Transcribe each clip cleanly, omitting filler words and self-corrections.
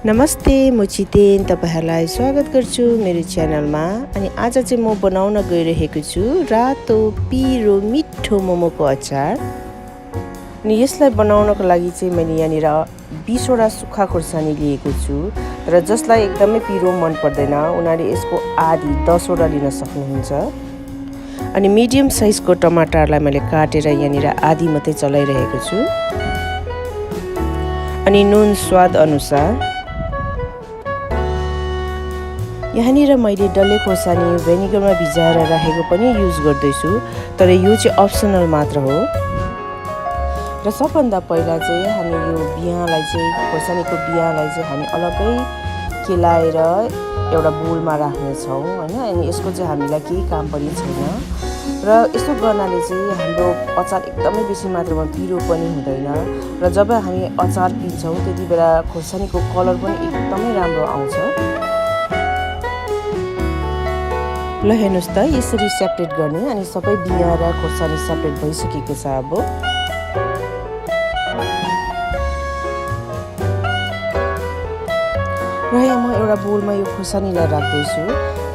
नमस्ते, म छितेन तपाईहरुलाई स्वागत गर्छु मेरो च्यानलमा। अनि आज चाहिँ म बनाउन गइरहेको छु रातो पिरो मिठो मोमोको अचार। अनि यसलाई बनाउनको लागि चाहिँ मैले यहाँनिर 20 वटा सुक्खा खुर्सानी लिएको छु र जसलाई एकदमै पिरो मन पर्दैन उनीहरुले यसको आधी 10 वटा लिन सक्नुहुन्छ। अनि मिडियम साइजको टमाटरलाई मैले काटेर यहाँनिर आधी मात्रै चलाइरहेको छु। अनि नुन स्वाद अनुसार। यहाँनिर मैले डल्ले खोर्सानी भेनिगरमा भिजाएर राखेको पनि युज गर्दैछु, तर यो चाहिँ अप्सनल मात्र हो। र सबभन्दा पहिला चाहिँ हामी यो बियालाई चाहिँ खोर्सानीको बियालाई चाहिँ हामी अलग्गै केलाएर एउटा बोलमा राख्ने छौं हैन। अनि यसको चाहिँ हामीलाई केही काम पनि छैन र यसो गर्नाले चाहिँ हाम्रो अचार एकदमै बेसी मात्रामा पिरो पनि हुँदैन र जब हामी अचार पिन्छौं त्यतिबेला खोर्सानीको कलर पनि एकदमै राम्रो आउँछ। ल हेर्नुस् त यसरी सेपरेट गर्ने। अनि सबै बिया र खोर्सानी सेपरेट भइसकेको छ। अब र यहाँ म एउटा बोलमा यो खोर्सानीलाई राख्दैछु।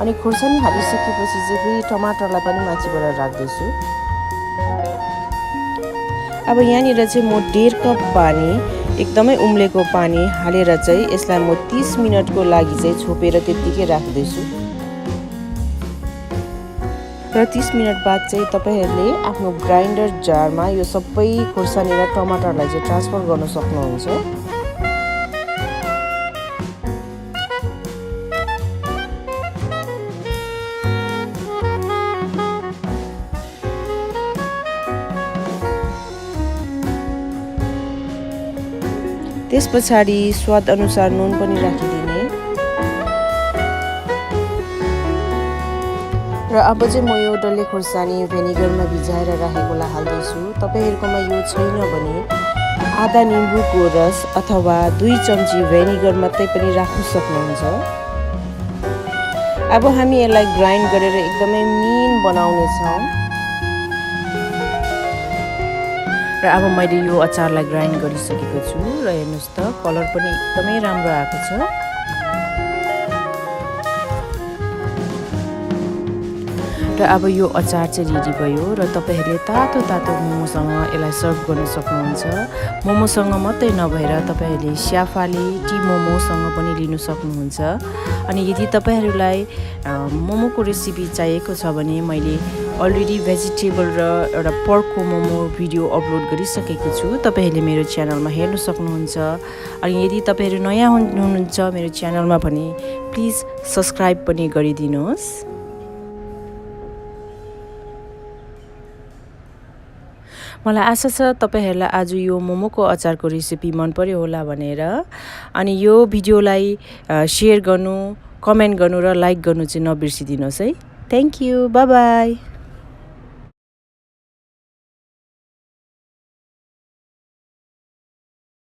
अनि खोर्सानी हालिसकेपछि चाहिँ फेरि टमाटरलाई पनि माथिबाट राख्दैछु। अब यहाँनिर चाहिँ म 1.5 कप पानी एकदमै उम्लेको पानी हालेर चाहिँ यसलाई म 30 मिनेटको लागि चाहिँ छोपेर त्यतिकै राख्दैछु। र 30 मिनेट बाद चाहिँ तपाईहरुले आफ्नो ग्राइन्डर जारमा यो सबै खोर्सानी र टमाटरलाई चाहिँ ट्रान्सफर गर्न सक्नुहुन्छ। त्यसपछि स्वाद अनुसार नुन पनि राखिदिने। र अब चाहिँ म यो डल्ले खोर्सानी भेनिगरमा भिजाएर राखेकोलाई हाल्दैछु। तपाईहरुकोमा यो छैन भने आधा निम्बुको रस अथवा 2 चम्ची भेनिगर मात्रै पनि राख्न सक्नुहुन्छ। अब हामी यसलाई ग्राइन्ड गरेर एकदमै मिन बनाउने छौं। र अब मैले यो अचारलाई ग्राइन्ड गरिसकेको छु र हेर्नुस् त कलर पनि एकदमै राम्रो आएको छ। र अब यो अचार चाहिँ रेडी भयो र तपाईहरुले तातो तातो मोमोसँग यसलाई सर्भ गर्न सक्नुहुन्छ। मोमोसँग मात्रै नभएर तपाईहरुले स्याफाले टी मोमोसँग पनि लिन सक्नुहुन्छ। अनि यदि तपाईहरुलाई मोमोको रेसिपी चाहिएको छ भने मैले अलरेडी भेजिटेबल र एउटा पर्कको मोमो भिडियो अपलोड गरिसकेको छु। तपाईहरुले मेरो च्यानलमा हेर्न सक्नुहुन्छ। अनि यदि तपाईहरु नयाँ हुनुहुन्छ मेरो च्यानलमा भने प्लिज सब्स्क्राइब पनि गरिदिनुहोस्। मलाई आशा छ तपाईहरुलाई आज यो मोमोको अचारको रेसिपी मन पर्यो होला भनेर। अनि यो भिडियोलाई शेयर गर्नु, कमेन्ट गर्नु र लाइक गर्नु चाहिँ नबिर्सिदिनुहोस् है। Thank you, bye bye.